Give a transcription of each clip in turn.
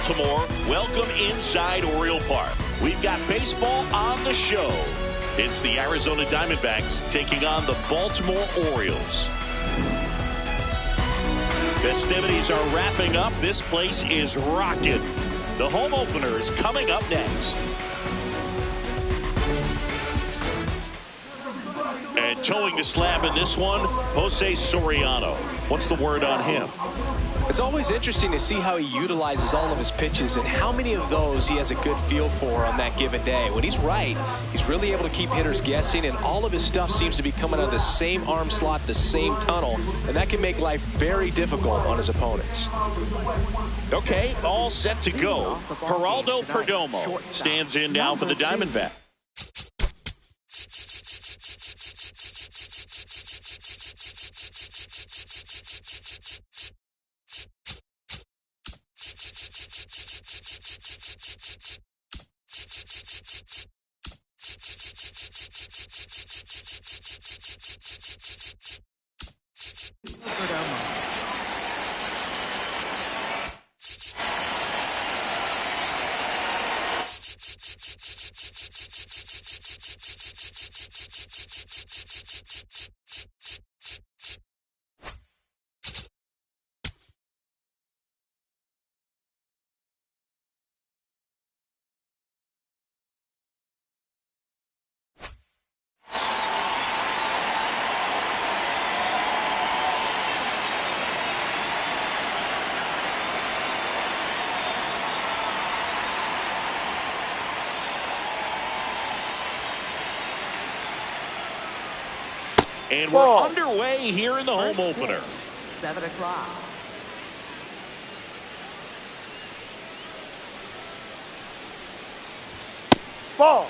Baltimore, welcome inside Oriole Park. We've got baseball on the show. It's the Arizona Diamondbacks taking on the Baltimore Orioles. Festivities are wrapping up. This place is rocking. The home opener is coming up next. And towing the slab in this one, Jose Soriano. What's the word on him? It's always interesting to see how he utilizes all of his pitches and how many of those he has a good feel for on that given day. When he's right, he's really able to keep hitters guessing, and all of his stuff seems to be coming out of the same arm slot, the same tunnel, and that can make life very difficult on his opponents. Okay, all set to go. Geraldo Perdomo stands in now for the Diamondbacks. And we're underway here in the home opener. 7 o'clock. Ball.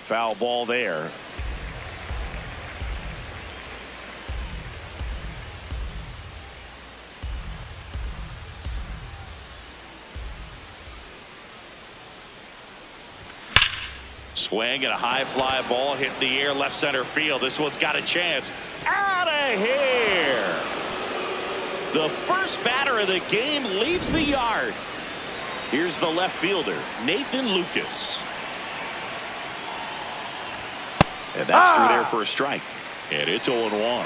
Foul ball there. Swing and a high fly ball hit in the air left center field. This one's got a chance. Out of here. The first batter of the game leaves the yard. Here's the left fielder, Nathan Lucas. And that's through there for a strike. And it's 0-1.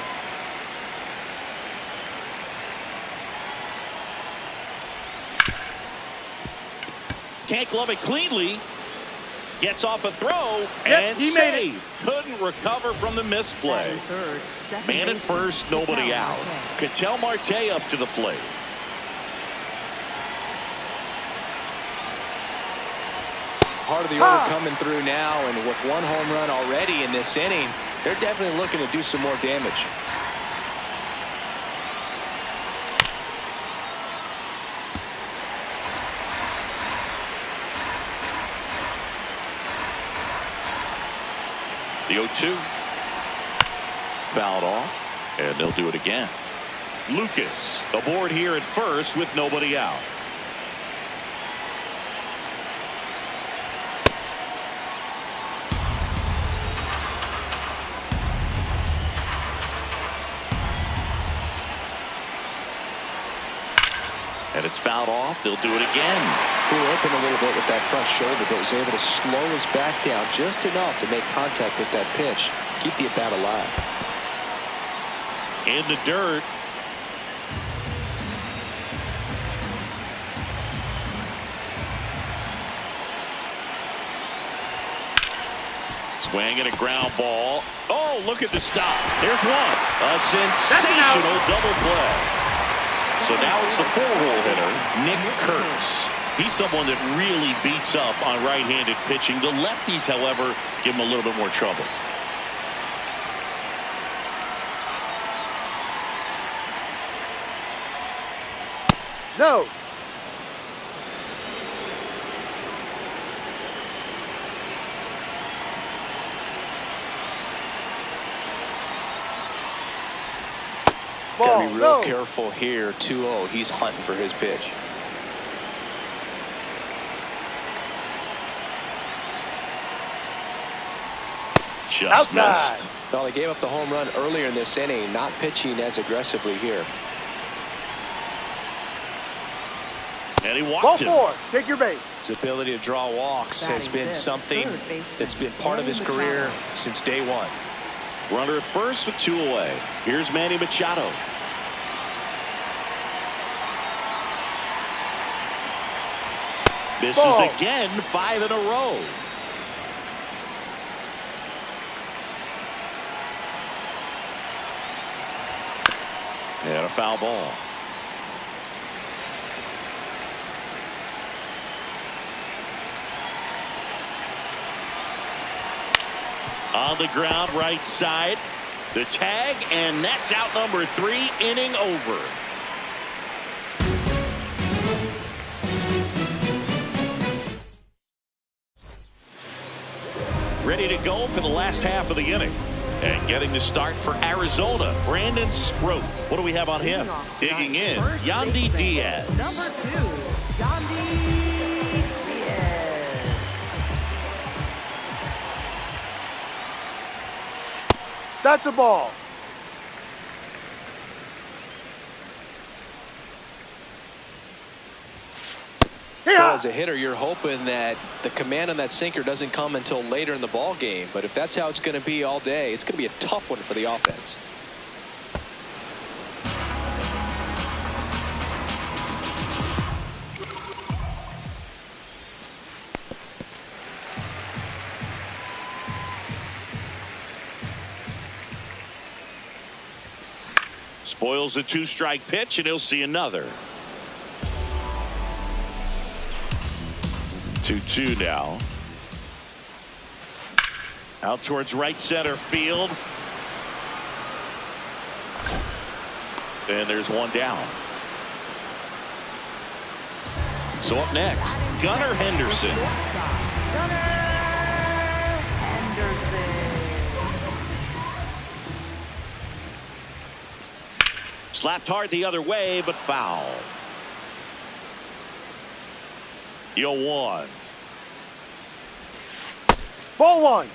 Can't glove it cleanly. Gets off a throw and saved. Couldn't recover from the misplay. Man at first, nobody out. Ketel Marte up to the plate. Part of the order coming through now, and with one home run already in this inning, they're definitely looking to do some more damage. The 0-2. Fouled off, and they'll do it again. Lucas aboard here at first with nobody out. And it's fouled off. They'll do it again. Flew open a little bit with that front shoulder, but was able to slow his back down just enough to make contact with that pitch. Keep the at-bat alive. In the dirt. Swing and a ground ball. Oh, look at the stop. There's one. A sensational double play. So now it's the four-hole hitter, Nick Kurtz. He's someone that really beats up on right-handed pitching. The lefties, however, give him a little bit more trouble. No. Got to be real careful here. 2-0. He's hunting for his pitch. Just Outside. missed. Well, he gave up the home run earlier in this inning, not pitching as aggressively here. And he Ball walked him. 4. Take your base. His ability to draw walks has been something that's been part of his career since day one. Runner at first with 2 away. Here's Manny Machado. Misses Ball. again, 5 in a row. And a foul ball. On the ground, right side. The tag, and that's out number 3, inning over. Ready to go for the last half of the inning. And getting the start for Arizona, Brandon Sproat. What do we have on him? Digging in, Yandy Diaz. Number 2, Yandy Diaz. That's a ball. Well, as a hitter, you're hoping that the command on that sinker doesn't come until later in the ball game. But if that's how it's going to be all day, it's going to be a tough one for the offense. Spoils a 2-strike pitch, and he'll see another. 2-2 now. Out towards right center field. And there's one down. So up next, Gunnar Henderson. Gunnar Henderson. Slapped hard the other way, but foul. 0-1. Ball 1.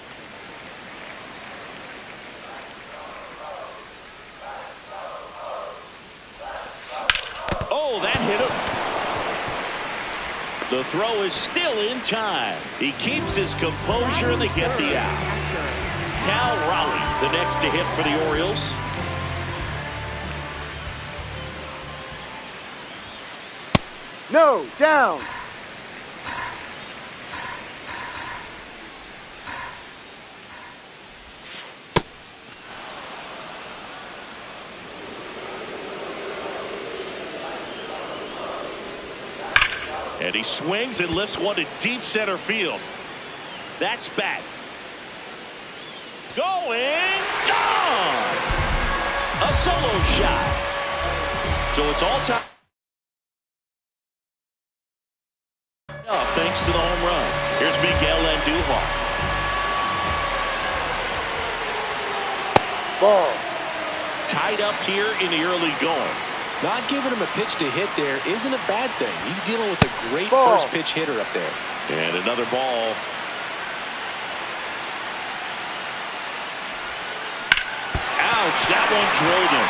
Oh, that hit him. The throw is still in time. He keeps his composure, and they get the out. Cal Raleigh, the next to hit for the Orioles. No, down. And he swings and lifts one to deep center field. That's back. Going, gone! A solo shot. So it's all time. Thanks to the home run. Here's Miguel Andujar. Ball. Tied up here in the early going. Not giving him a pitch to hit there isn't a bad thing. He's dealing with a great Ball. first pitch hitter up there. And another ball. Ouch, that one drilled him.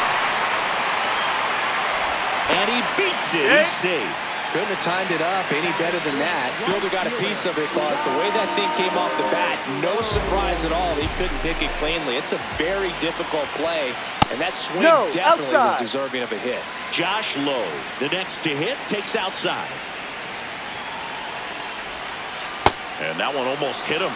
And he beats it. He's safe. Couldn't have timed it up any better than that. Fielder got a piece of it, but the way that thing came off the bat, no surprise at all. He couldn't pick it cleanly. It's a very difficult play, and that swing definitely was deserving of a hit. Josh Lowe, the next to hit, takes outside. And that one almost hit him.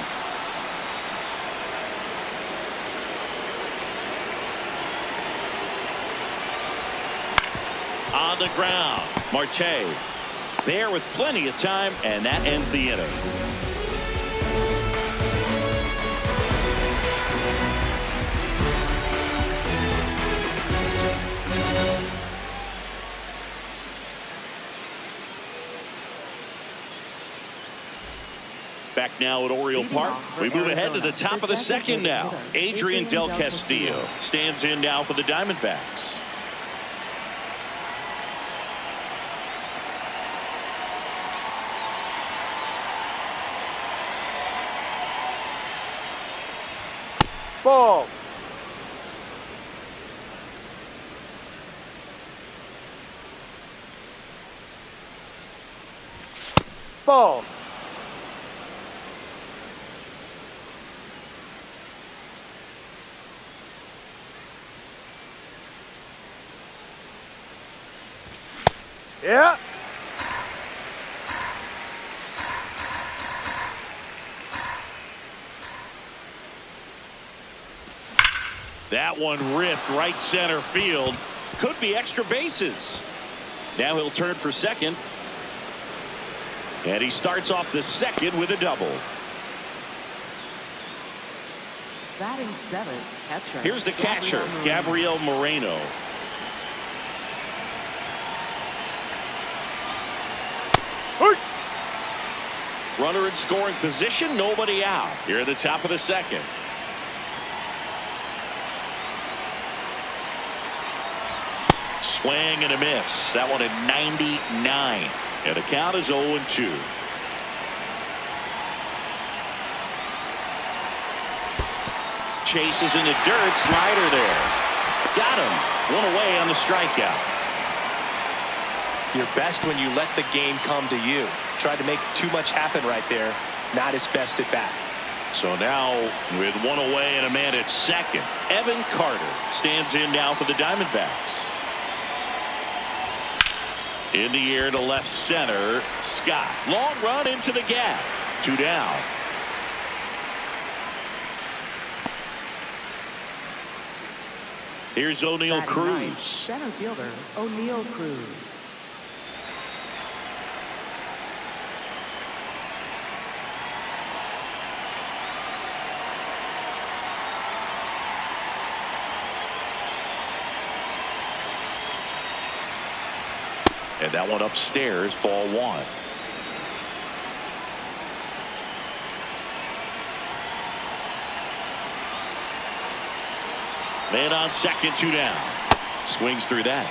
On the ground, Marte there with plenty of time, and that ends the inning. Back now at Oriole Park. We move ahead to the top of the second now. Adrian Del Castillo stands in now for the Diamondbacks. Ball. Ball. Yeah. That one ripped right center field. Could be extra bases. Now he'll turn for second. And he starts off the second with a double. Batting seventh, catcher. Here's the catcher, Gabriel Moreno. Runner in scoring position, nobody out. Here at the top of the second. Swing and a miss. That one at 99. And the count is 0-2. Chases in the dirt. Slider there. Got him. One away on the strikeout. You're best when you let the game come to you. Tried to make too much happen right there. Not his best at bat. So now with one away and a man at second, Evan Carter stands in now for the Diamondbacks. In the air to left center, Scott. Long run into the gap. 2 down. Here's O'Neal Cruz. Center fielder, O'Neal Cruz. And that one upstairs, ball 1. Man on second, 2 down. Swings through that.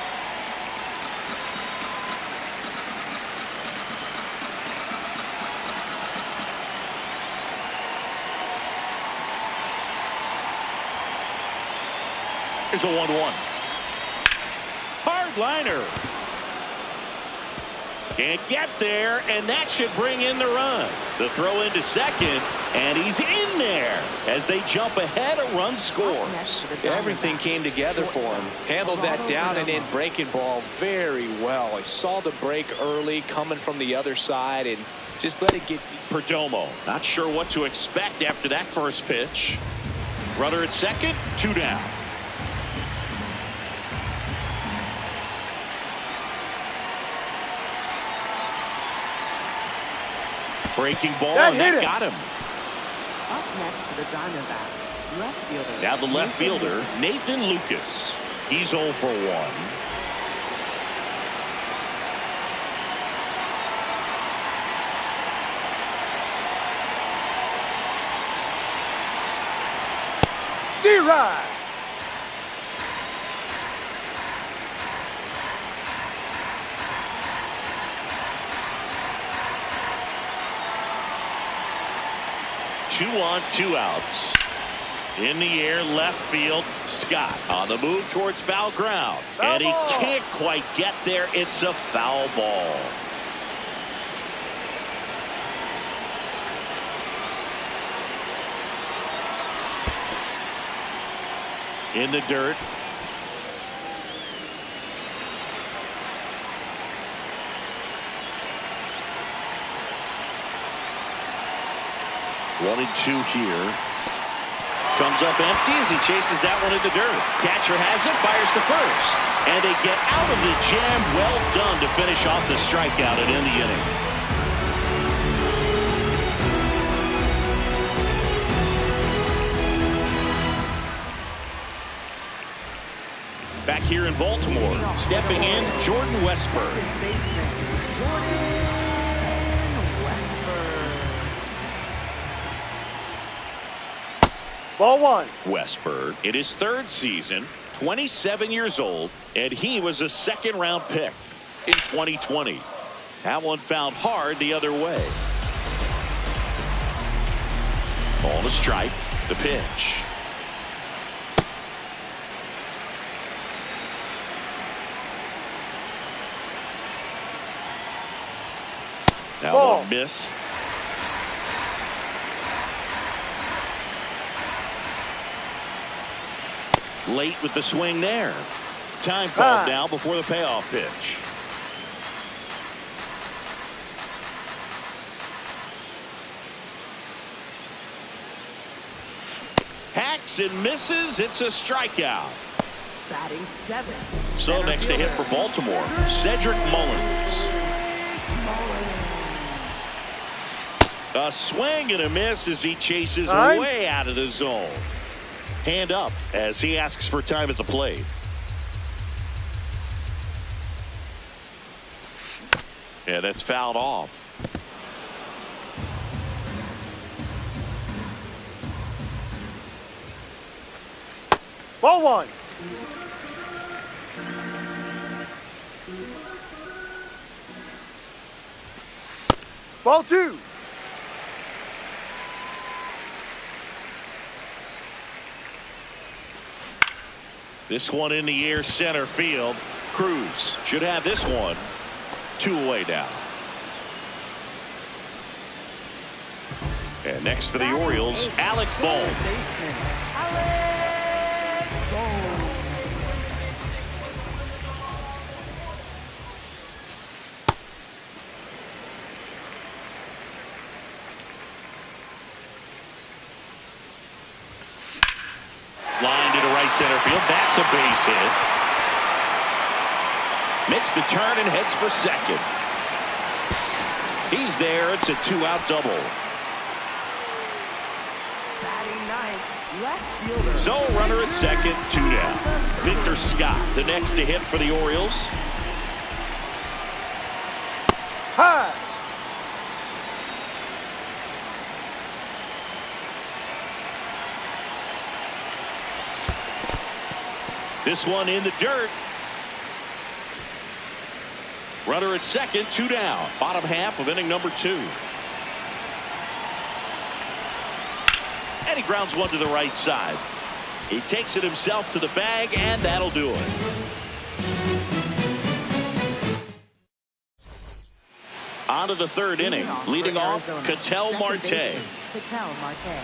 Here's a 1-1. Hard liner. Can't get there, and that should bring in the run. The throw into second, and he's in there as they jump ahead. A run scores. Everything came together for him. Handled that down and in breaking ball very well. He saw the break early coming from the other side and just let it get deep. Perdomo not sure what to expect after that first pitch. Runner at second, 2 down. Breaking ball, and that got him. Up next to the Diamondbacks, left fielder. Now the left fielder, Nathan Lucas. He's 0 for 1. D-Ride. Two on, 2 outs. In the air, left field, Scott on the move towards foul ground. And he can't quite get there. It's a foul ball. In the dirt. One and 2 here. Comes up empty as he chases that one in the dirt. Catcher has it, fires to first. And they get out of the jam. Well done to finish off the strikeout and end the inning. Back here in Baltimore, stepping in, Jordan Westburg. Ball 1. Westburg in his 3rd season, 27 years old, and he was a 2nd-round pick in 2020. That one found hard the other way. Ball to strike, the pitch. missed. Late with the swing there. Time called now before the payoff pitch. Hacks and misses. It's a strikeout. Batting 7. So next to hit for Baltimore, Cedric Mullins. A swing and a miss as he chases way out of the zone. Hand up as he asks for time at the plate. Yeah, that's fouled off. Ball 1. Ball 2. This one in the air, center field. Cruz should have this one. 2 away now. And next for the Orioles, Alec Bohm. Line to the right center field. That's a base hit. Makes the turn and heads for second. He's there. It's a 2-out double. So runner at second, 2 down. Victor Scott, the next to hit for the Orioles. High. This one in the dirt. Runner at second, 2 down. Bottom half of inning number 2. And he grounds one to the right side. He takes it himself to the bag, and that'll do it. On to the 3rd inning. Leading off, Ketel Marte. Ketel Marte.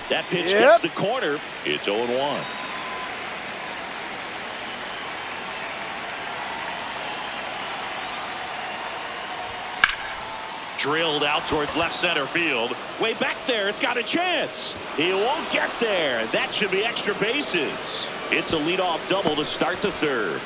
That pitch gets the corner. It's 0-1. Drilled out towards left center field. Way back there, it's got a chance. He won't get there. That should be extra bases. It's a leadoff double to start the 3rd.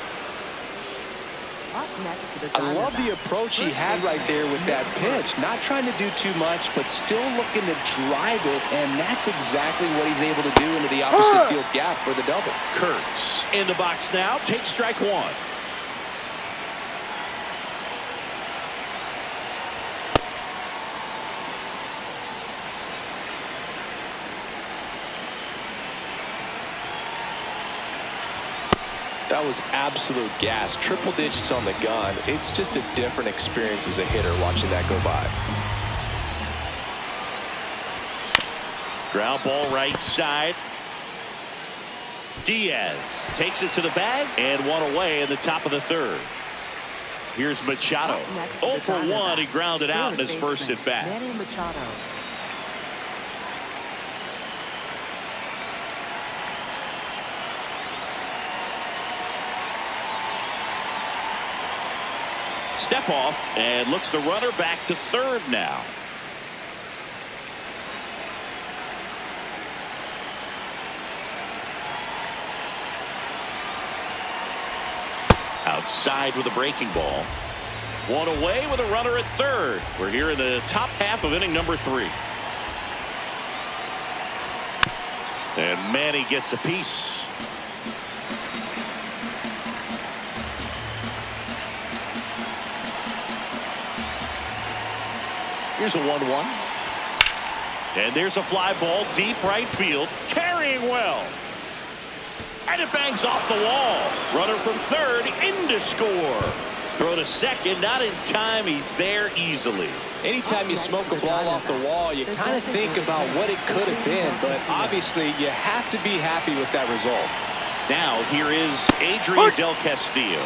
I love the approach he had right there with that pitch. Not trying to do too much, but still looking to drive it, and that's exactly what he's able to do into the opposite field gap for the double. Kurtz in the box now. Takes strike 1. That was absolute gas. Triple digits on the gun. It's just a different experience as a hitter watching that go by. Ground ball right side. Diaz takes it to the bag and 1 away in the top of the 3rd. Here's Machado. 0 for 1. He grounded out in his first at bat. Step off and looks the runner back to 3rd now. Outside with a breaking ball. 1 away with a runner at 3rd. We're here in the top half of inning number 3. And Manny gets a piece. Here's a 1-1. And there's a fly ball deep right field. Carrying well. And it bangs off the wall. Runner from 3rd in to score. Throw to second. Not in time. He's there easily. Anytime you smoke a ball off the wall, you kind of think about what it could have been, but obviously you have to be happy with that result. Now here is Adrian Del Castillo.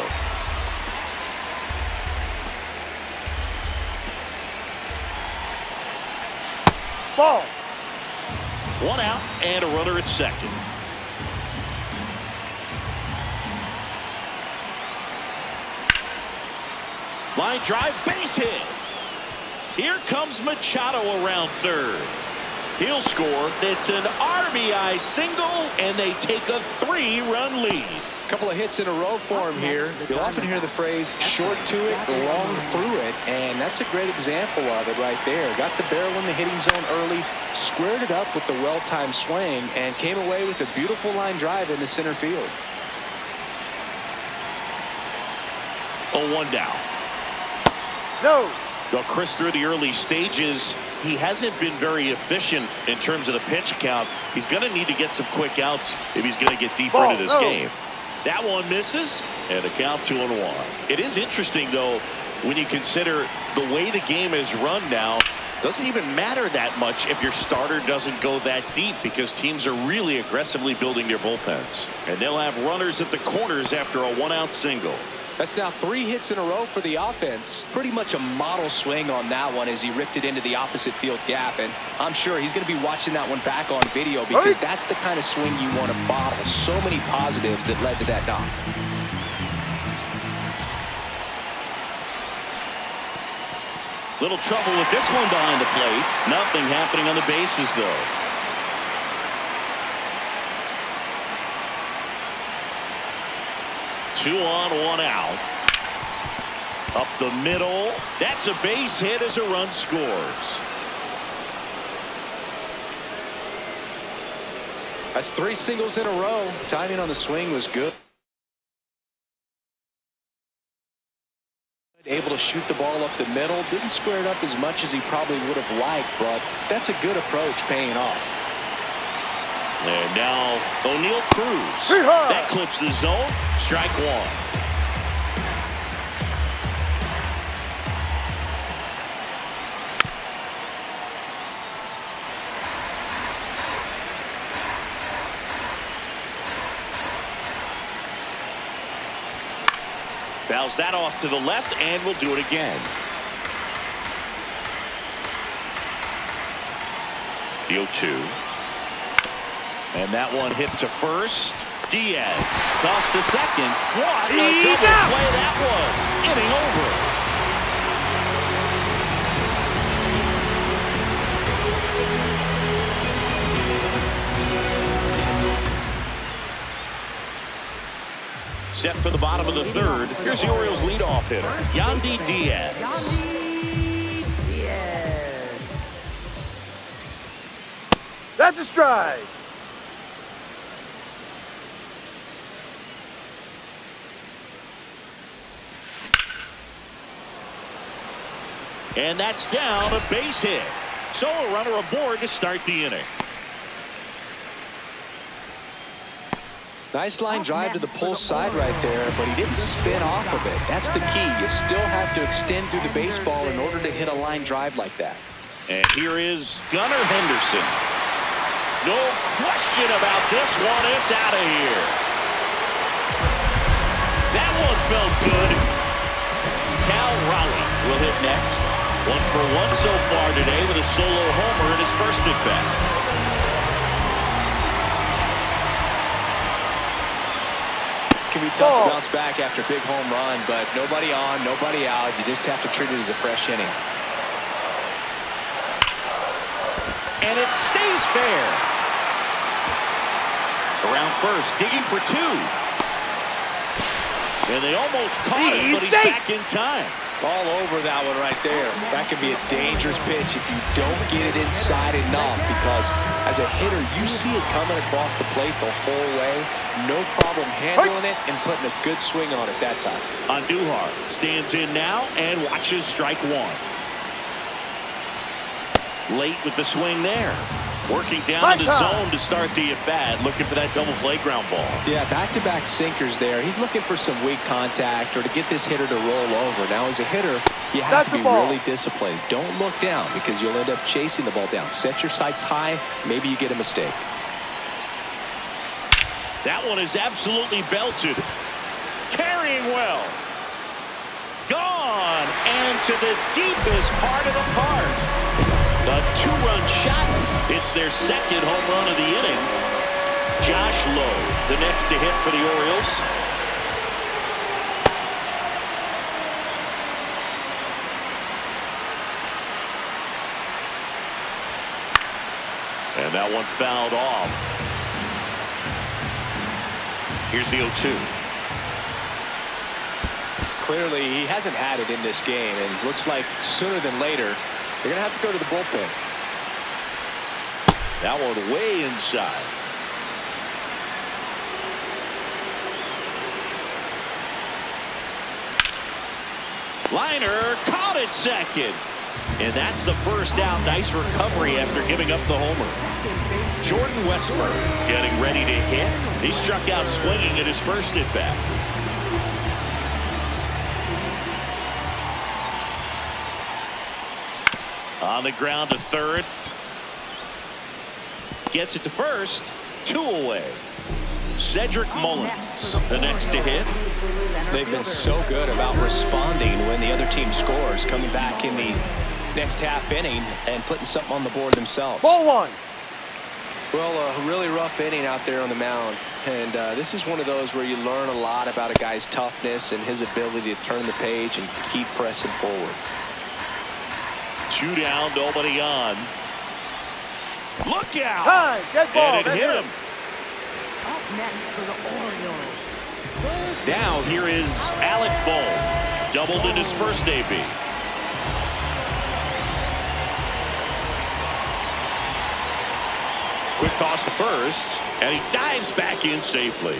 Ball. 1 out and a runner at second. Line drive, base hit. Here comes Machado around third. He'll score. It's an RBI single, and they take a 3-run lead. A couple of hits in a row for him here. You'll often hear the phrase short to it, long through it, and that's a great example of it right there. Got the barrel in the hitting zone early, squared it up with the well-timed swing, and came away with a beautiful line drive into center field. 0-1 down. No. Well, Chris, through the early stages, he hasn't been very efficient in terms of the pitch count. He's going to need to get some quick outs if he's going to get deeper into this game. That one misses, and a count 2-1. It is interesting, though, when you consider the way the game is run now. Doesn't even matter that much if your starter doesn't go that deep, because teams are really aggressively building their bullpens. And they'll have runners at the corners after a 1-out single. That's now 3 hits in a row for the offense. Pretty much a model swing on that one as he ripped it into the opposite field gap. And I'm sure he's going to be watching that one back on video, because that's the kind of swing you want to model. So many positives that led to that knock. Little trouble with this one behind the plate. Nothing happening on the bases, though. Two on, 1 out. Up the middle. That's a base hit as a run scores. That's 3 singles in a row. Timing on the swing was good. Able to shoot the ball up the middle. Didn't square it up as much as he probably would have liked, but that's a good approach, paying off. And now O'Neill Cruz. That clips the zone. Strike 1. Fouls that off to the left, and we'll do it again. The 0-2. And that one hit to first. Diaz tossed to second. What a double play that was. Inning over. Set for the bottom of the third. Here's the Orioles leadoff hitter, Yandy Diaz. That's a strike. And that's down, a base hit. So a runner aboard to start the inning. Nice line drive to the pull side right there, but he didn't spin off of it. That's the key. You still have to extend through the baseball in order to hit a line drive like that. And here is Gunnar Henderson. No question about this one. It's out of here. That one felt good. Cal Raleigh will hit next. 1 for 1 so far today with a solo homer in his first at bat. Can be tough to bounce back after a big home run, but nobody on, nobody out. You just have to treat it as a fresh inning. And it stays fair. Around first, digging for 2. And they almost caught him, but he's back in time. All over that one right there. That could be a dangerous pitch if you don't get it inside enough, because as a hitter, you see it coming across the plate the whole way. No problem handling it and putting a good swing on it that time. Andujar stands in now and watches strike 1. Late with the swing there. Working down My in the God. zone to start the at-bat, looking for that double play ground ball. Yeah, back-to-back sinkers there. He's looking for some weak contact or to get this hitter to roll over. Now, as a hitter, you have That's to a be ball. really disciplined. Don't look down because you'll end up chasing the ball down. Set your sights high. Maybe you get a mistake. That one is absolutely belted. Carrying well. Gone. And to the deepest part of the park. A two-run shot. It's their second home run of the inning. Josh Lowe, the next to hit for the Orioles. And that one fouled off. Here's the 0-2. Clearly, he hasn't had it in this game, and looks like sooner than later, they're going to have to go to the bullpen. That one way inside. Liner caught it second. And that's the first out. Nice recovery after giving up the homer. Jordan Westburg getting ready to hit. He struck out swinging at his first at bat. On the ground to third. Gets it to first. 2 away. Cedric Mullins, the next to hit. They've been so good about responding when the other team scores, coming back in the next half inning and putting something on the board themselves. Ball 1. Well, a really rough inning out there on the mound, and this is one of those where you learn a lot about a guy's toughness and his ability to turn the page and keep pressing forward. 2 down, nobody on. Look out! Time. Dead ball. And it That's hit it. him. Up next for the Orioles. Now here is Alec Bohm. Doubled in his first AB. Quick toss to first, and he dives back in safely.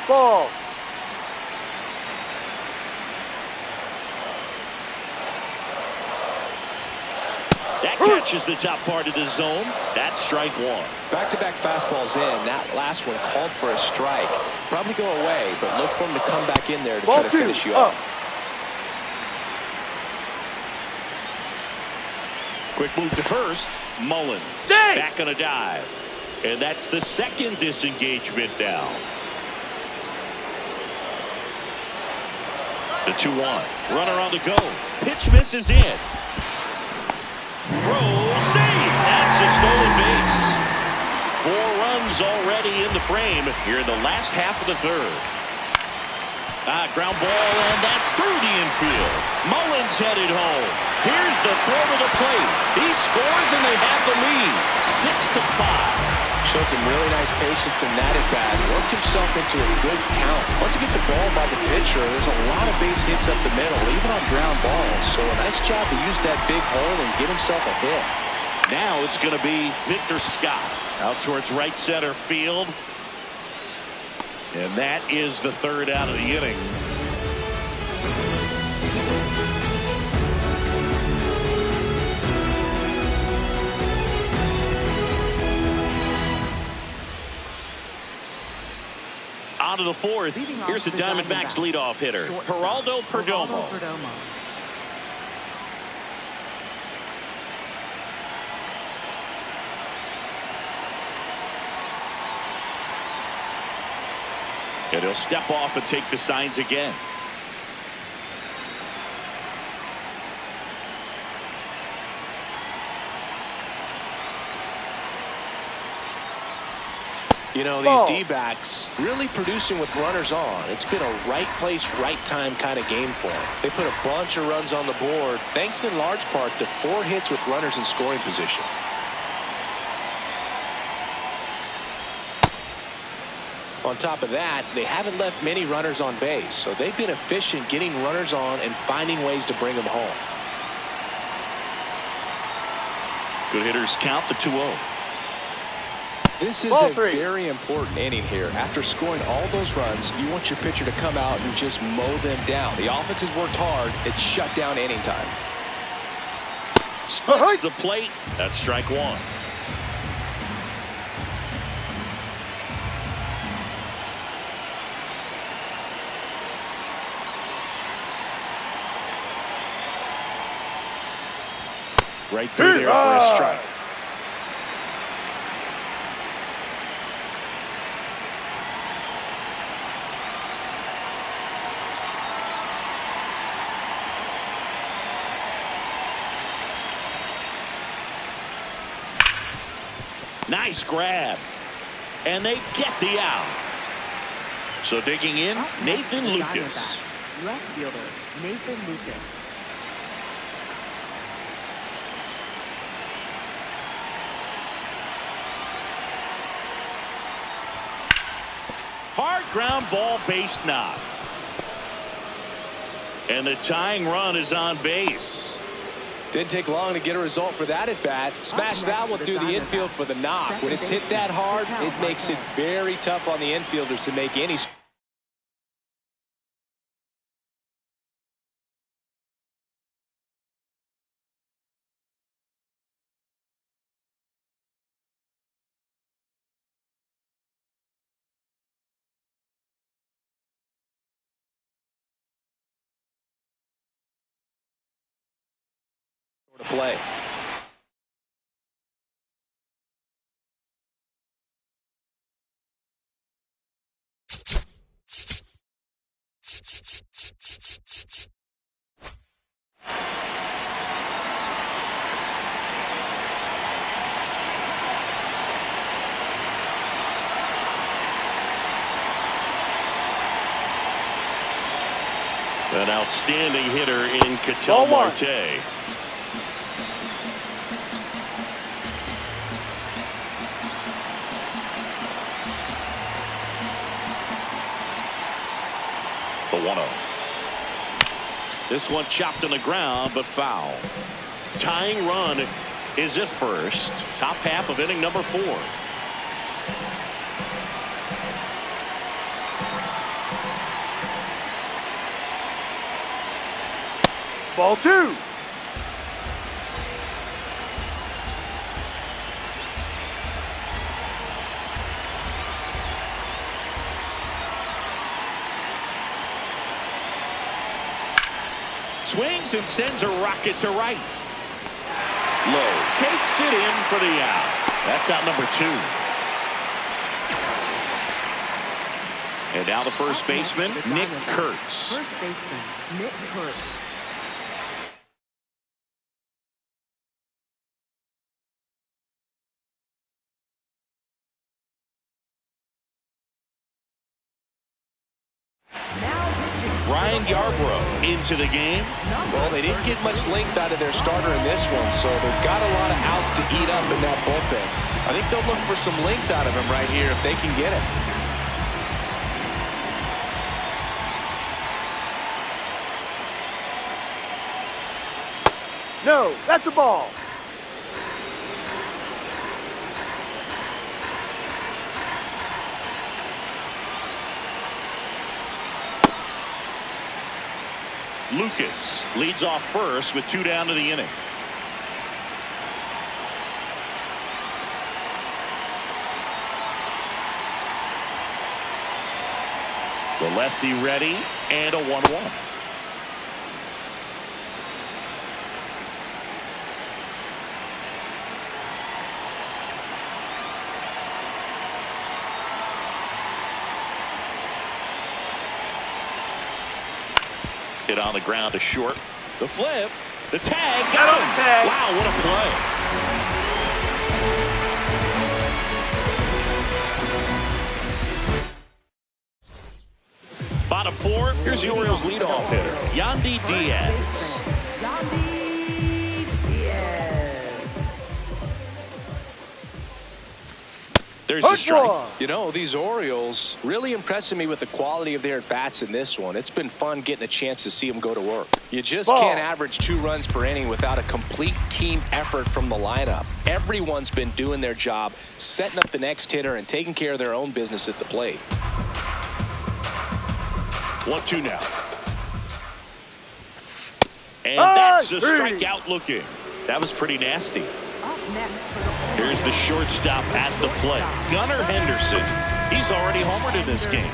Ball. That catches the top part of the zone. That's strike 1. Back-to-back fastballs in. That last one called for a strike. Probably go away, but look for him to come back in there to Ball try to 2. finish you Up. off. Quick move to first. Mullins Dang! back on a dive. And that's the second disengagement now. The 2-1. Runner on the go. Pitch misses in. Throw, save. That's a stolen base. 4 runs already in the frame here in the last half of the third. Ground ball, and that's through the infield. Mullins headed home. Here's the throw to the plate. He scores, and they have the lead. 6-5. Showed some really nice patience in that at bat. Worked himself into a good count. Once you get the ball by the pitcher, there's a lot of base hits up the middle, even on ground balls. So a nice job to use that big hole and get himself a hit. Now it's going to be Victor Scott out towards right center field. And that is the third out of the inning. On to the fourth. Here's the Diamondbacks leadoff hitter, Geraldo Perdomo. And he'll step off and take the signs again. You know, Ball. these D-backs really producing with runners on. It's been a right place, right time kind of game for them. They put a bunch of runs on the board, thanks in large part to 4 hits with runners in scoring position. On top of that, they haven't left many runners on base, so they've been efficient getting runners on and finding ways to bring them home. Good hitters count the 2-0. This is Ball a three. very important inning here. After scoring all those runs, you want your pitcher to come out and just mow them down. The offense has worked hard. It's shut down inning time. Splits the plate. That's strike one. Right through there for a strike. Nice grab. And they get the out. So digging in, Nathan Lucas. Left fielder, Nathan Lucas. Hard ground ball, base knock. And the tying run is on base. Didn't take long to get a result for that at bat. Smash that one through the infield for the knock. When it's hit that hard, it makes it very tough on the infielders to make any. To play. An outstanding hitter in Ketel Marte. The 1-0. This one chopped on the ground, but foul. Tying run is at first. Top half of inning number 4. Ball 2. Swings and sends a rocket to right. Low takes it in for the out. That's out number 2. And now the first baseman, Nick Kurtz. First baseman, Nick Kurtz. Ryan Yarbrough into the game. Well, they didn't get much length out of their starter in this one, so they've got a lot of outs to eat up in that bullpen. I think they'll look for some length out of him right here if they can get it. No, that's a ball. Lucas leads off first with 2 down to the inning. The lefty ready, and a 1-1. Hit on the ground to short. The flip. The tag. Got him. Tag. Wow, what a play. Bottom 4. Here's the Orioles leadoff hitter, Yandy Diaz. Yandy Diaz. There's the strike. You know, these Orioles really impressing me with the quality of their at-bats in this one. It's been fun getting a chance to see them go to work. You just can't average 2 runs per inning without a complete team effort from the lineup. Everyone's been doing their job, setting up the next hitter and taking care of their own business at the plate. 1-2 now. And that's a strikeout looking. That was pretty nasty. Here's the shortstop at the plate. Gunnar Henderson. He's already homered in this game.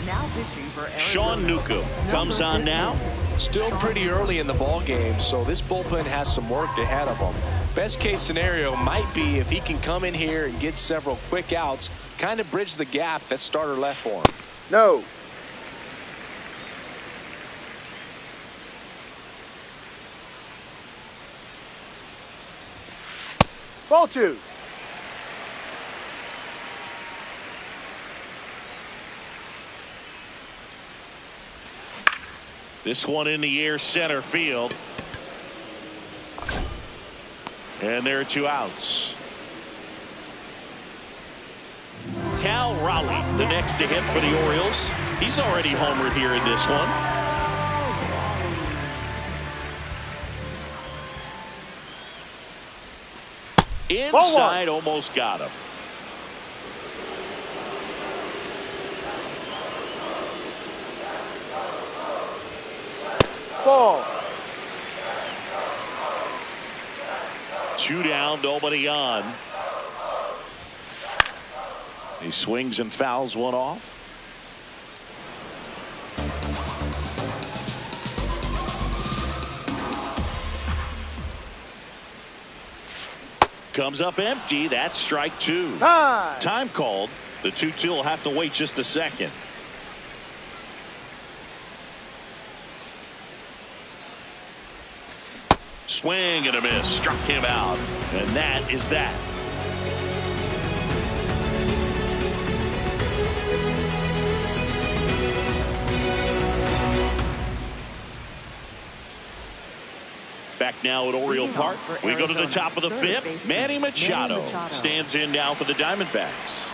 Now pitching for Sean Newcomb comes on now. Still pretty early in the ball game, so this bullpen has some work ahead of him. Best case scenario might be if he can come in here and get several quick outs, kind of bridge the gap that starter left for him. No. Ball 2. This one in the air, center field. And there are 2 outs. Cal Raleigh, the next to hit for the Orioles. He's already homered here in this one. Inside, almost got him. Ball. 2 down, nobody on. He swings and fouls one off. Comes up empty. That's strike 2. Time called. The 2-2 will have to wait just a second. Swing and a miss. Struck him out. And that is that. Back now at Oriole Park. We go to the top of the 5th. Manny Machado stands in now for the Diamondbacks.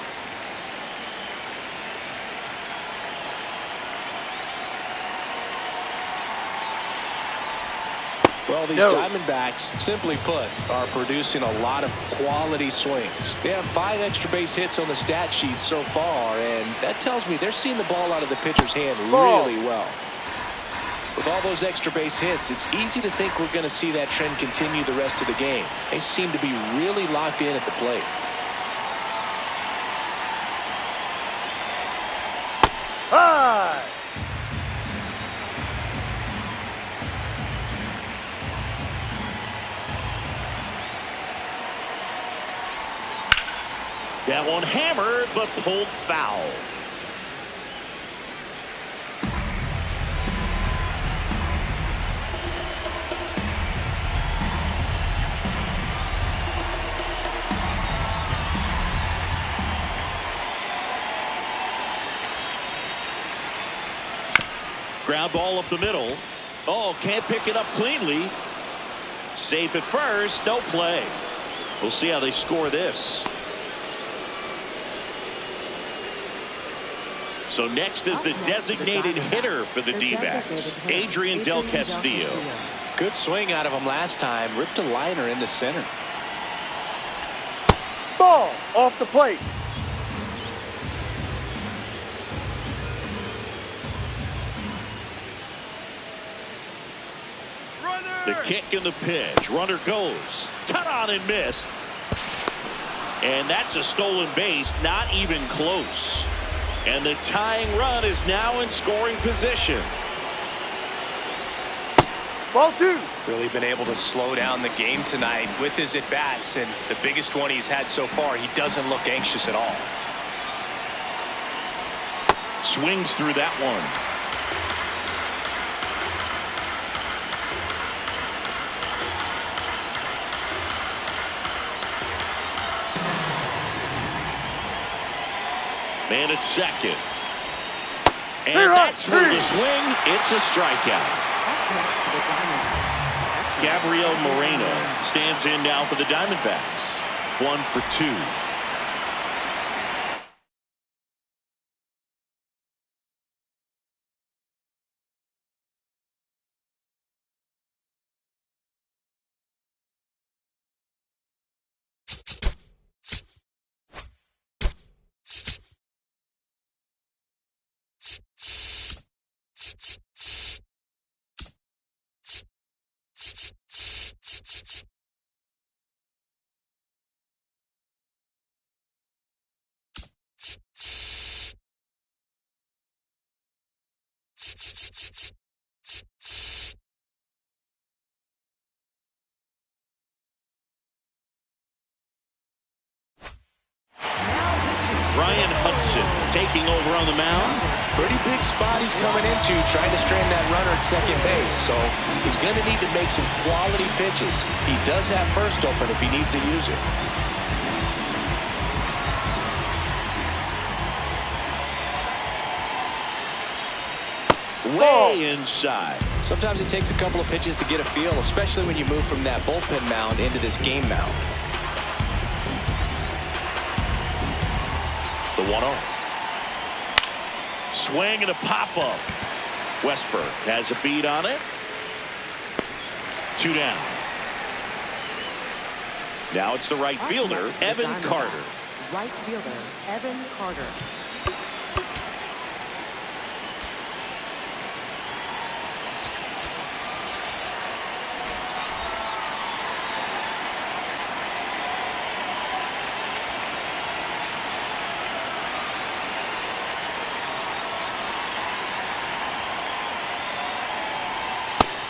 Well, these Diamondbacks, simply put, are producing a lot of quality swings. They have 5 extra base hits on the stat sheet so far, and that tells me they're seeing the ball out of the pitcher's hand really well. With all those extra base hits, it's easy to think we're going to see that trend continue the rest of the game. They seem to be really locked in at the plate. High. That one hammered, but pulled foul. Ground ball up the middle. Oh, can't pick it up cleanly. Safe at first, no play. We'll see how they score this. So next is the designated hitter for the D-backs, Adrian Del Castillo. Good swing out of him last time. Ripped a liner into center. Ball off the plate. The kick and the pitch. Runner goes. Cut on and miss. And that's a stolen base. Not even close. And the tying run is now in scoring position. Ball 2. Really been able to slow down the game tonight with his at-bats, and the biggest one he's had so far, he doesn't look anxious at all. Swings through that one. Man at second. And that's through the swing. It's a strikeout. Gabriel Moreno stands in now for the Diamondbacks. 1 for 2. Ryan Hudson taking over on the mound. Pretty big spot he's coming into, trying to strand that runner at second base. So he's going to need to make some quality pitches. He does have first open if he needs to use it. Way inside. Sometimes it takes a couple of pitches to get a feel, especially when you move from that bullpen mound into this game mound. The 1-0. Swing and a pop-up. Westberg has a beat on it. 2 down. Now it's the right fielder, Evan Carter. Right fielder, Evan Carter.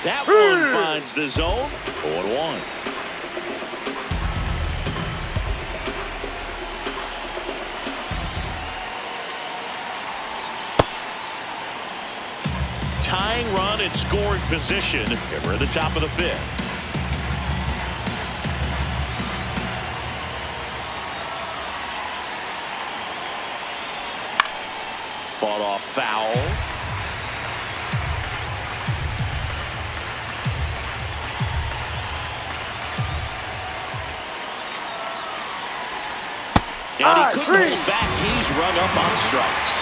That one finds the zone. 0-1. Tying run in scoring position. And we're at the top of the 5th. Fought off foul. And he couldn't hold back. He's rung up on strikes.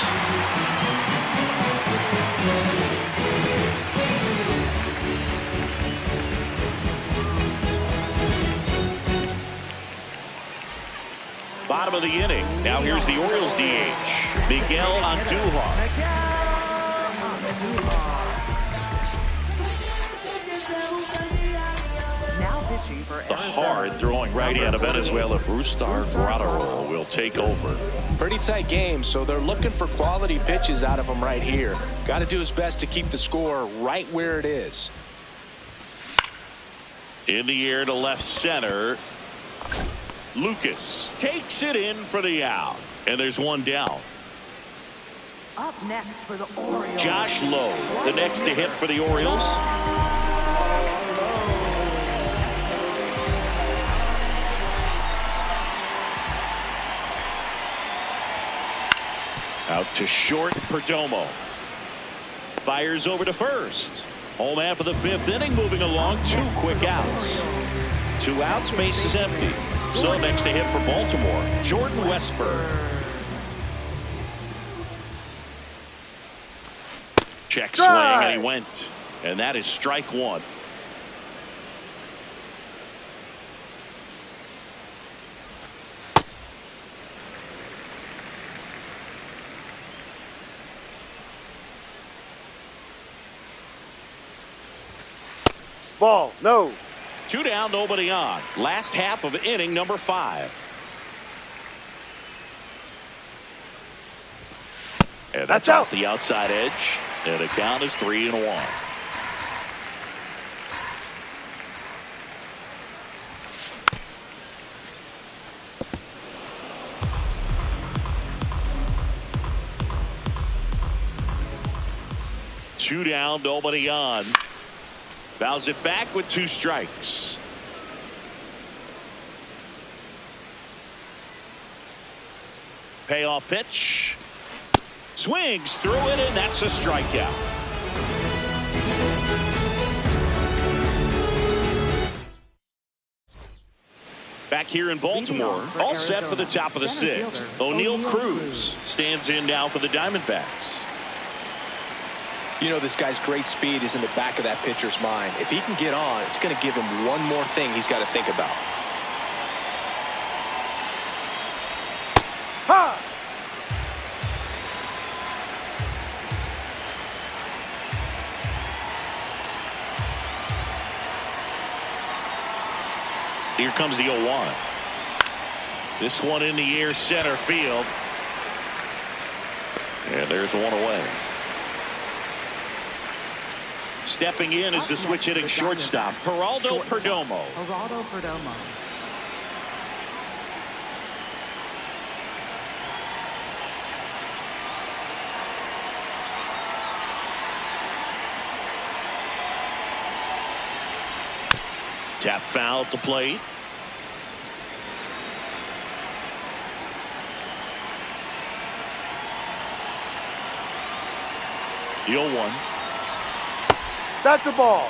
Bottom of the inning. Now here's the Orioles DH, Miguel Andujar. The hard-throwing righty out of Venezuela, Brustar Graterol, will take over. Pretty tight game, so they're looking for quality pitches out of him right here. Got to do his best to keep the score right where it is. In the air to left center. Lucas takes it in for the out. And there's one down. Up next for the Orioles, Josh Lowe, the next to hit for the Orioles. Out to short, Perdomo. Fires over to first. Home half of the 5th inning, moving along. 2 quick outs. 2 outs, base is empty. So next to hit for Baltimore, Jordan Westberg. Check swing, and he went. And that is strike 1. Ball, no. 2 down, nobody on. Last half of inning number 5. And that's off the outside edge. And the count is 3-1. Two down, nobody on. Fouls it back with 2 strikes. Payoff pitch. Swings through it, and that's a strikeout. Back here in Baltimore, all set for the top of the sixth. O'Neal Cruz stands in now for the Diamondbacks. You know, this guy's great speed is in the back of that pitcher's mind. If he can get on, it's going to give him one more thing he's got to think about. Ha! Here comes the 0-1. This one in the air, center field. And there's one away. Stepping in is the switch hitting shortstop, Geraldo Perdomo. Geraldo Perdomo. Tap foul at the plate. The 0-1. That's a ball.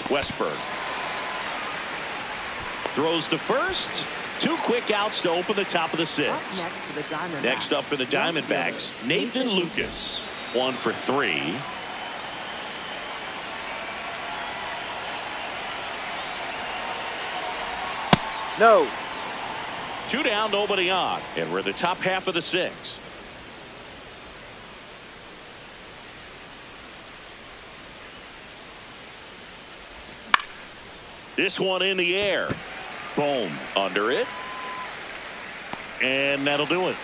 Westberg throws to first. 2 quick outs to open the top of the sixth. Next up for the Diamondbacks, Nathan Lucas. 1 for 3. No. 2 down, nobody on. And we're in the top half of the sixth. This one in the air. Boom. Under it. And that'll do it.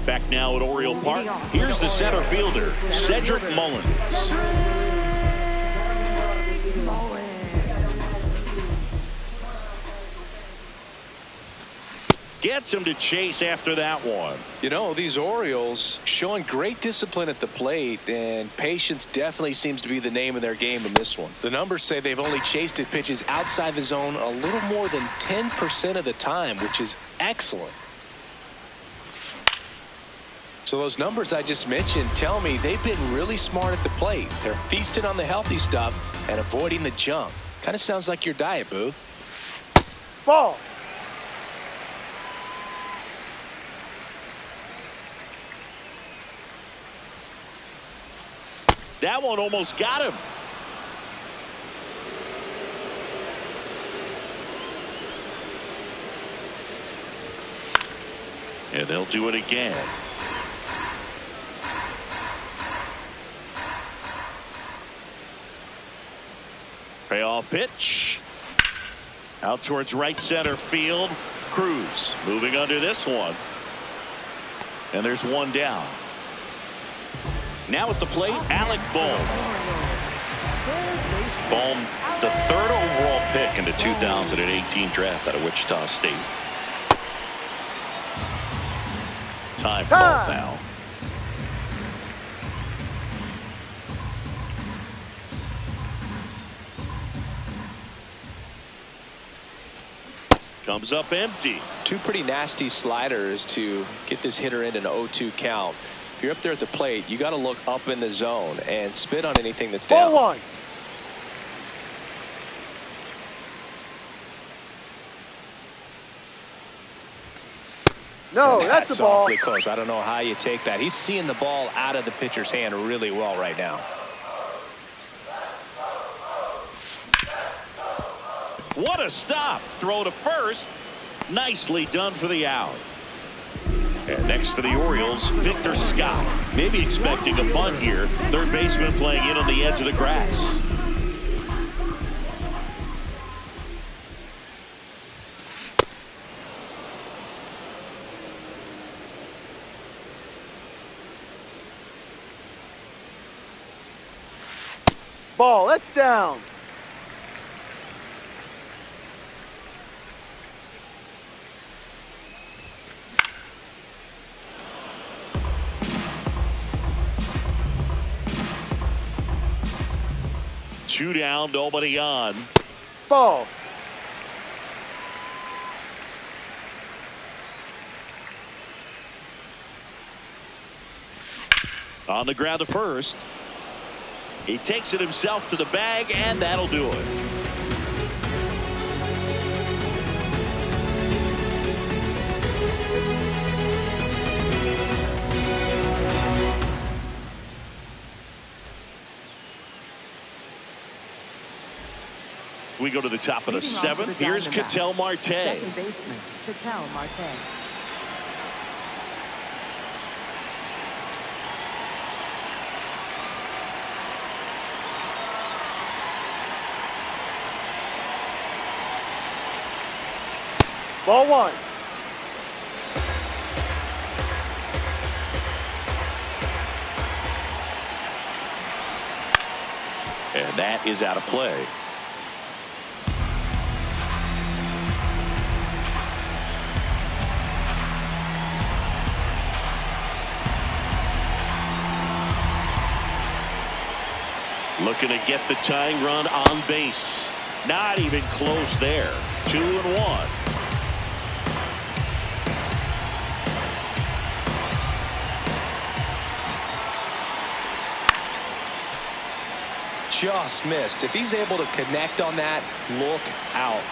Back now at Oriole Park. Here's the center fielder, Cedric Mullins. Gets him to chase after that one. You know, these Orioles showing great discipline at the plate, and patience definitely seems to be the name of their game in this one. The numbers say they've only chased at pitches outside the zone a little more than 10% of the time, which is excellent. So those numbers I just mentioned tell me they've been really smart at the plate. They're feasting on the healthy stuff and avoiding the junk. Kind of sounds like your diet, Boo. Ball. That one almost got him. And they'll do it again. Payoff pitch. Out towards right center field. Cruz moving under this one. And there's one down. Now at the plate, Alec Bohm. Bohm, the 3rd overall pick in the 2018 draft out of Wichita State. Time called now. Comes up empty. 2 pretty nasty sliders to get this hitter in an 0-2 count. If you're up there at the plate, you got to look up in the zone and spit on anything that's down. Ball 1. No, that's a ball. Awfully close. I don't know how you take that. He's seeing the ball out of the pitcher's hand really well right now. What a stop. Throw to first. Nicely done for the out. And next for the Orioles, Victor Scott. Maybe expecting a bunt here. Third baseman playing in on the edge of the grass. Ball, that's down. 2 down, nobody on. Ball. On the ground to first. He takes it himself to the bag, and that'll do it. We go to the top of the 7th. Here's Ketel Marte. Second baseman, Ketel Marte. Ball 1. And that is out of play. Looking to get the tying run on base. Not even close there. 2-1. Just missed. If he's able to connect on that, look out.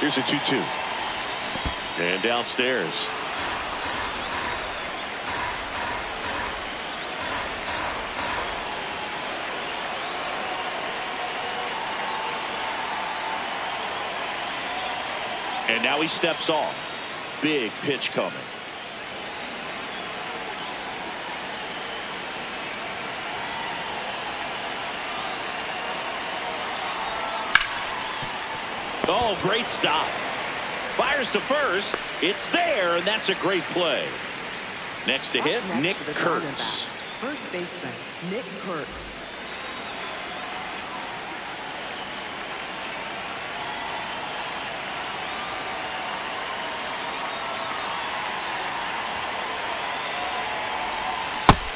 Here's a 2-2. And downstairs. And now he steps off. Big pitch coming. Oh, great stop. Fires to first. It's there, and that's a great play. Next to hit, Nick Kurtz. First baseman, Nick Kurtz.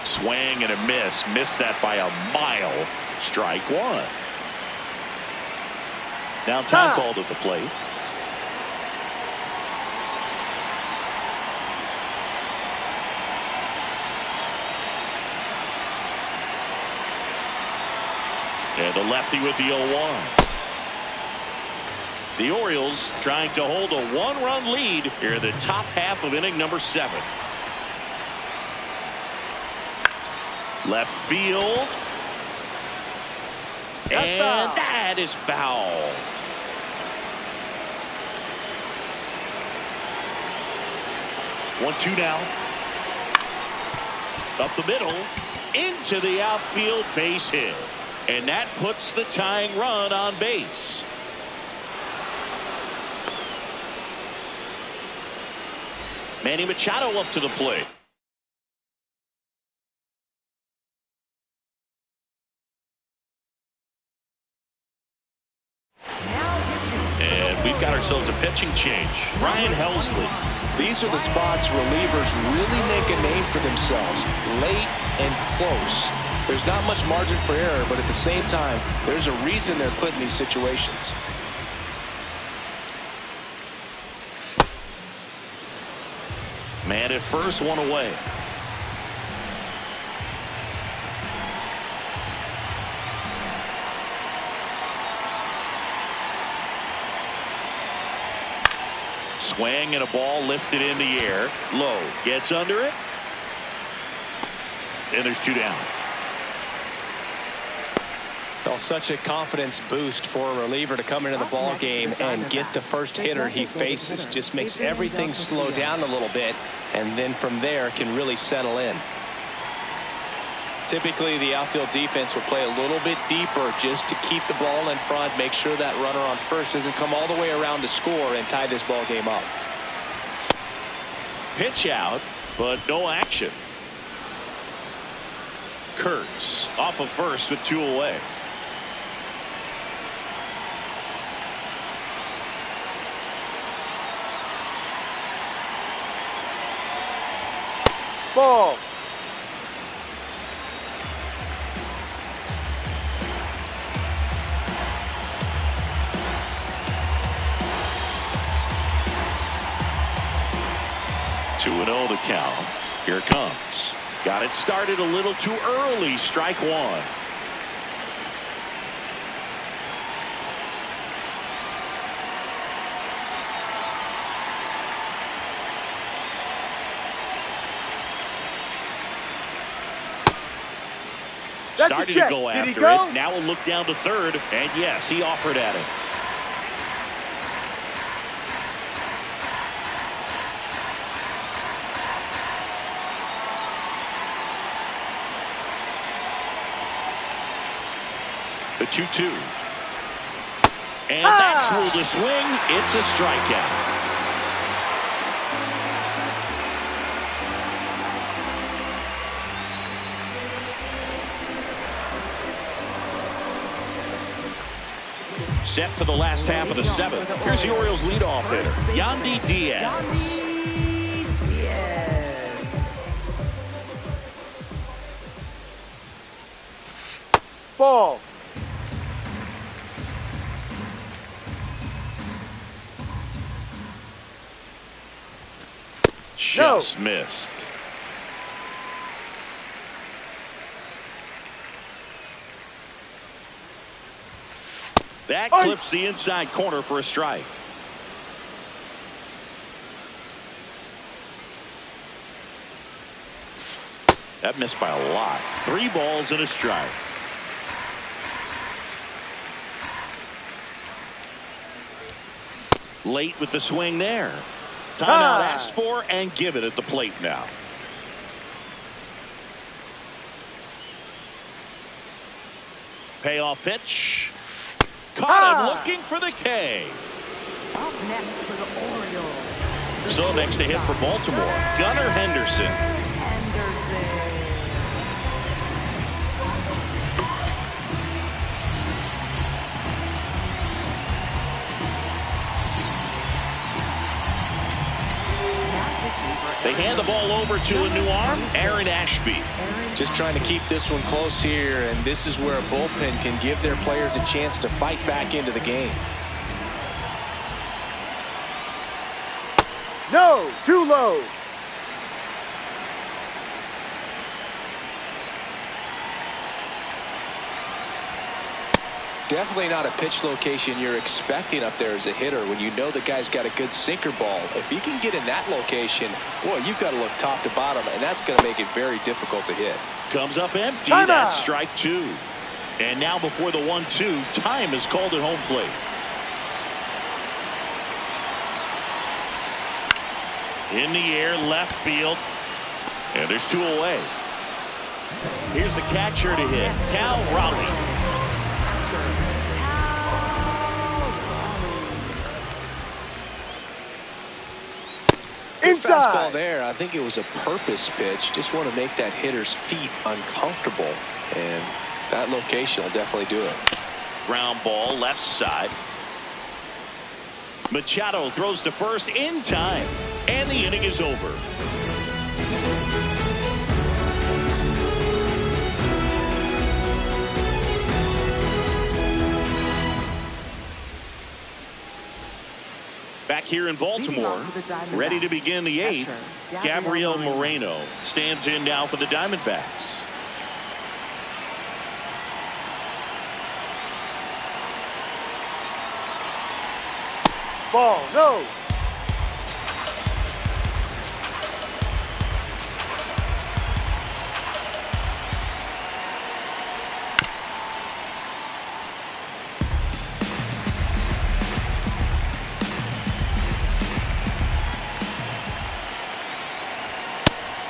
Swing and a miss. Missed that by a mile. Strike 1. Now time called at the plate. And the lefty with the 0-1. The Orioles trying to hold a 1-run lead here in the top half of inning number 7. Left field. And that is foul. One-two now. Up the middle. Into the outfield, base hit. And that puts the tying run on base. Manny Machado up to the plate. And we've got ourselves a pitching change. Ryan Helsley. These are the spots relievers really make a name for themselves. Late and close. There's not much margin for error, but at the same time, there's a reason they're put in these situations. Man at first, one away. Swing and a ball lifted in the air. Low. Gets under it. And there's 2 down. Well, such a confidence boost for a reliever to come into the ball game and get the first hitter he faces. Just makes everything slow down a little bit, and then from there can really settle in. Typically, the outfield defense will play a little bit deeper just to keep the ball in front, make sure that runner on first doesn't come all the way around to score and tie this ball game up. Pitch out, but no action. Kurtz off of first with 2 away. Ball. Two and 0 the count. Here it comes. Got it started a little too early. Strike one. Started to go after it. Now we'll look down to third. And yes, he offered at it. The 2-2. And that's through the swing. It's a strikeout. Set for the last half of the seventh. Here's the Orioles leadoff hitter, Yandy Diaz. Ball. Just missed. That clips the inside corner for a strike. That missed by a lot. 3 balls and a strike. Late with the swing there. Timeout asked for and given at the plate now. Payoff pitch. Caught him looking for the K. Up next for the Orioles. So next to hit for Baltimore, Gunnar Henderson. They hand the ball over to a new arm, Aaron Ashby. Just trying to keep this one close here, and this is where a bullpen can give their players a chance to fight back into the game. No, too low. Definitely not a pitch location you're expecting up there as a hitter when you know the guy's got a good sinker ball. If he can get in that location, boy, you've got to look top to bottom, and that's going to make it very difficult to hit. Comes up empty. That's strike 2. And now before the 1-2, time is called at home plate. In the air, left field. And there's 2 away. Here's the catcher to hit, Cal Raleigh. Inside. Fastball there. I think it was a purpose pitch. Just want to make that hitter's feet uncomfortable. And that location will definitely do it. Ground ball left side. Machado throws to first in time. And the inning is over. Back here in Baltimore, ready to begin the 8th, Gabriel Moreno stands in now for the Diamondbacks. Ball, no.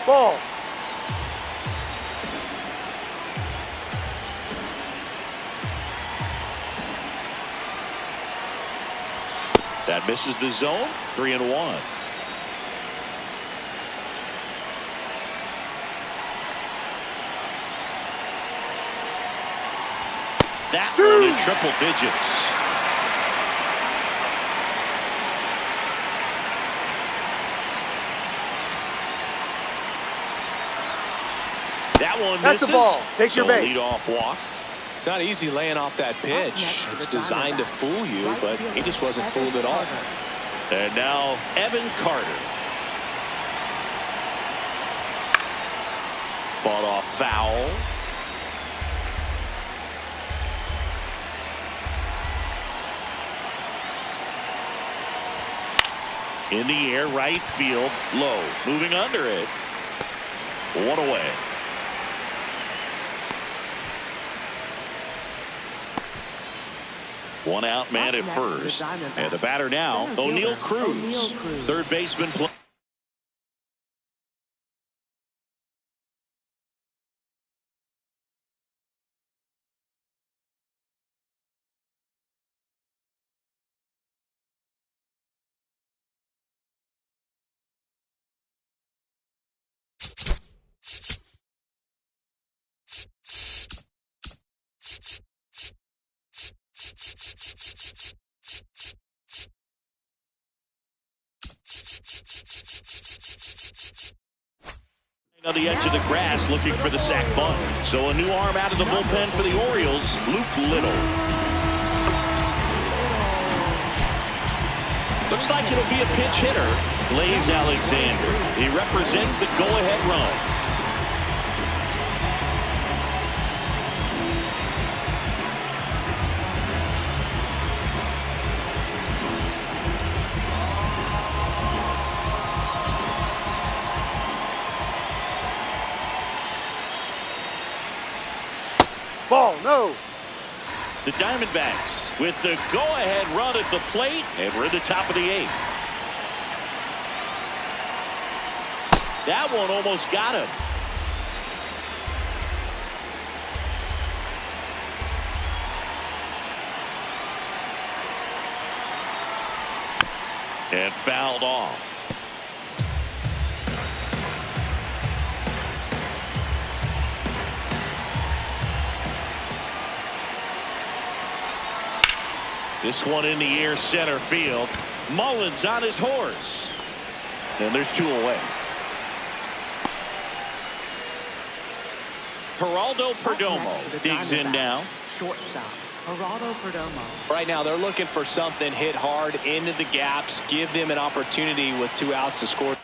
Ball. That misses the zone. 3-1. That one in triple digits. one That's the misses. ball. Take So your bait. leadoff walk. It's not easy laying off that pitch. It's designed to fool you, but he just wasn't fooled at all. And now Evan Carter. Fought off foul. In the air, right field, low. Moving under it. One away. One out, man at first. And the batter now, O'Neal Cruz. Third baseman play. On the edge of the grass looking for the sac bunt. So a new arm out of the bullpen for the Orioles, Luke Little. Looks like it'll be a pinch hitter, Blaze Alexander. He represents the go-ahead run. Ball, no. The Diamondbacks with the go-ahead run at the plate, and we're at the top of the eighth. That one almost got him. And fouled off. This one in the air, center field. Mullins on his horse. And there's two away. Geraldo Perdomo digs in now. Shortstop, Geraldo Perdomo. Right now, they're looking for something hit hard into the gaps, give them an opportunity with 2 outs to score.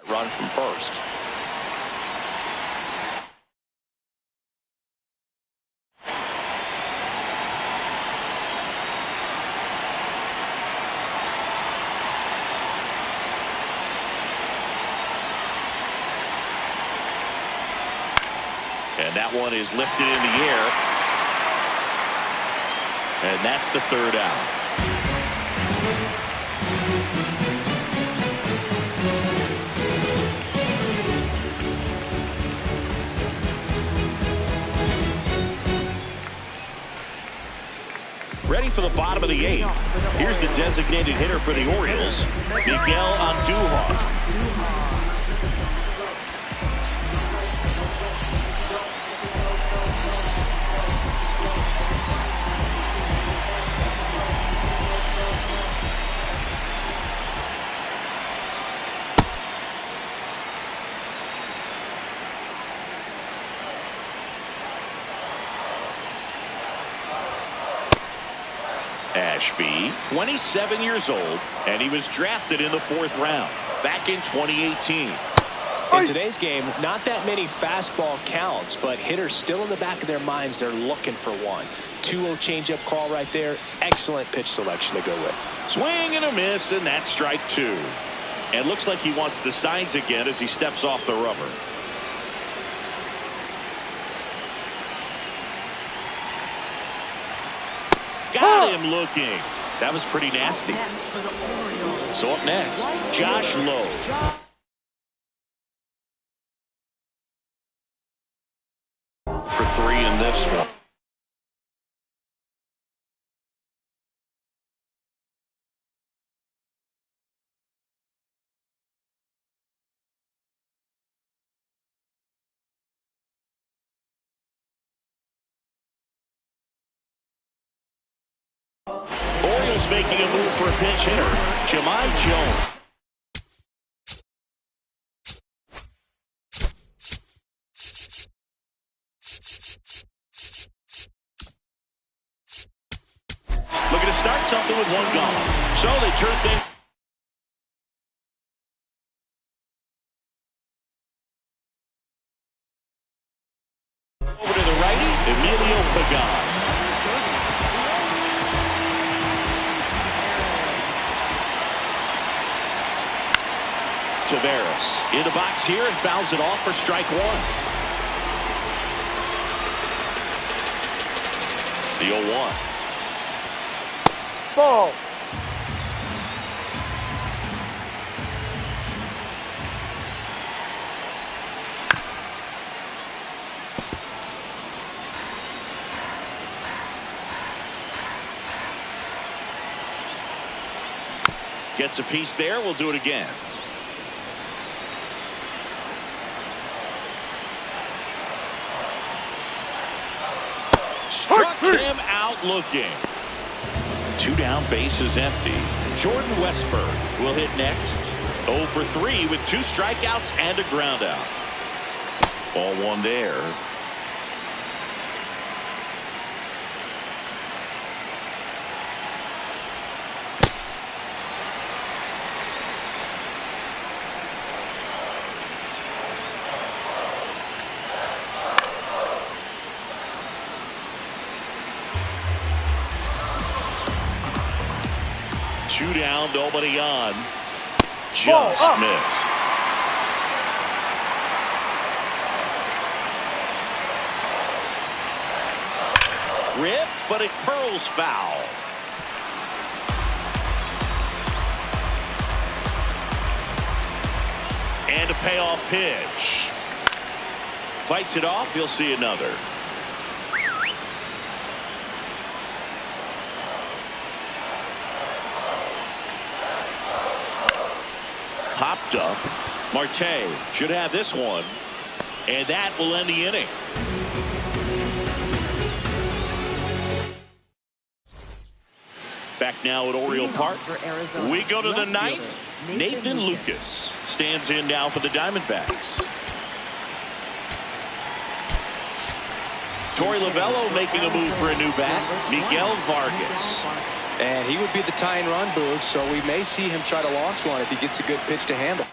Run from first. And that one is lifted in the air. And that's the third out. Ready for the bottom of the eighth. Here's the designated hitter for the Orioles, Miguel Andujar. Ashby, 27 years old, and he was drafted in the 4th round back in 2018. In today's game, not that many fastball counts, but hitters still in the back of their minds, they're looking for one. 2-0 changeup call right there. Excellent pitch selection to go with. Swing and a miss, and that's strike 2. And looks like he wants the signs again as he steps off the rubber. Got him looking. That was pretty nasty. So up next, Josh Lowe. For 3 in this one. making a move for a pinch hitter, Jahmai Jones. Looking to start something with one gone. So they turn things. Over to the righty, Emilio Pagan. Taveras in the box here and fouls it off for strike one. The 0-1. Ball. Gets a piece there. We'll do it again. Struck him out looking. 2 down, base is empty. Jordan Westburg will hit next. 0 for 3 with 2 strikeouts and a ground out. Ball 1 there. Two down, nobody on. Just missed. Rip, but it curls foul. And a payoff pitch. Fights it off, you'll see another. Popped up. Marte should have this one. And that will end the inning. Back now at Oriole Park. We go to the 9th. Nathan Lucas stands in now for the Diamondbacks. Torey Lovullo making a move for a new bat. Miguel Vargas. And he would be the tying run, Boog, so we may see him try to launch one if he gets a good pitch to handle.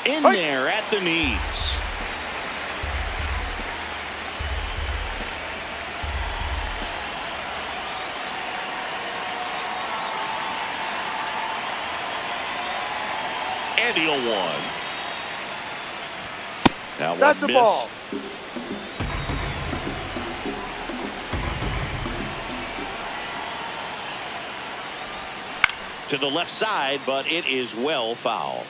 In there at the knees. And the 0-1. Now That's one a ball. missed. To the left side, but it is well foul.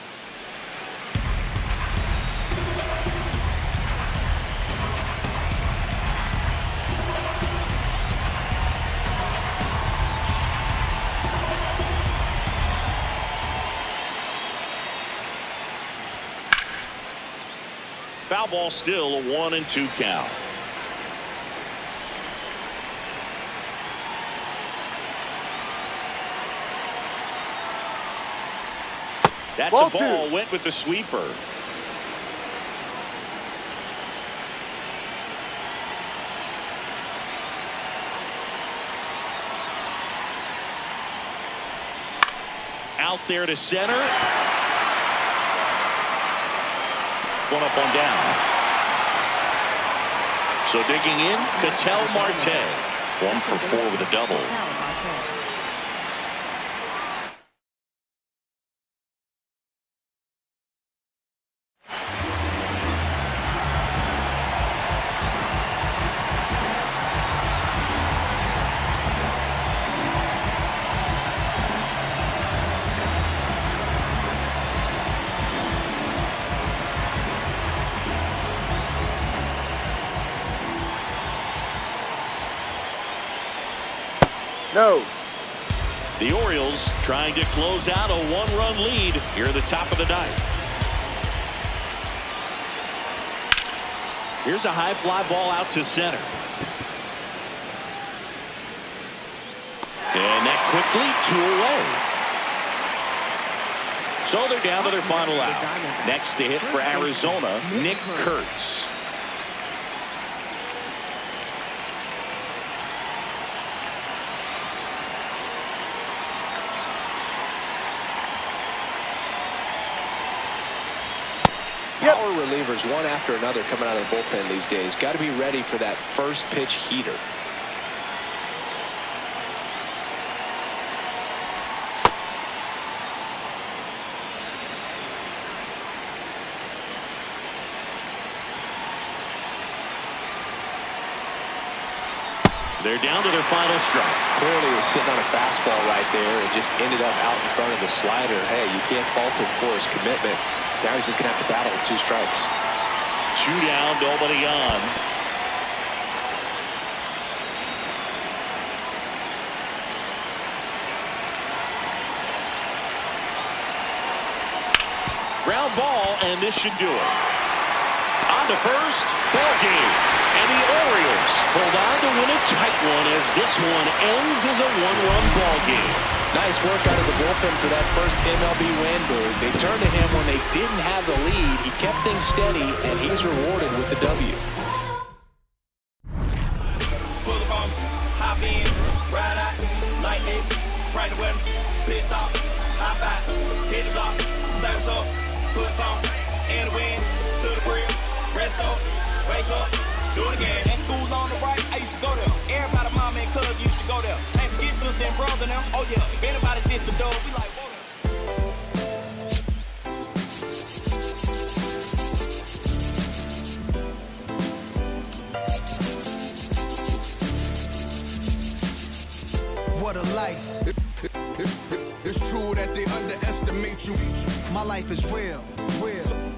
Foul ball, still a 1-2 count. That's a ball. Went with the sweeper. Out there to center. One up, one down. So digging in, Ketel Marte. 1 for 4 with a double. No. The Orioles trying to close out a one-run lead here at the top of the ninth. Here's a high fly ball out to center. And that quickly 2 away. So they're down to their final out. Next to hit for Arizona, Nick Kurtz. Power relievers one after another coming out of the bullpen these days. Got to be ready for that first pitch heater. They're down to their final strike. Clearly was sitting on a fastball right there and just ended up out in front of the slider. Hey, you can't fault him for his commitment. Now he's just going to have to battle with 2 strikes. 2 down, nobody on. Ground ball, and this should do it. On to first, ball game. And the Orioles hold on to win a tight one as this one ends as a 1-run ball game. Nice work out of the bullpen for that first MLB win, Boog. They turned to him when they didn't have the lead. He kept things steady, and he's rewarded with the W. Pull up on, hop in, ride out, like this, right away, pit stop, hop out, hit the block, service up, put on, and the wind, to the grill, rest up, wake up, do it again. That school's on the right, I used to go there. Everybody, mama and cuz used to go there. Ain't forget sister and brother now. Oh yeah, if anybody diss the dog, we like, whoa. What a life. It's true that they underestimate you. My life is real.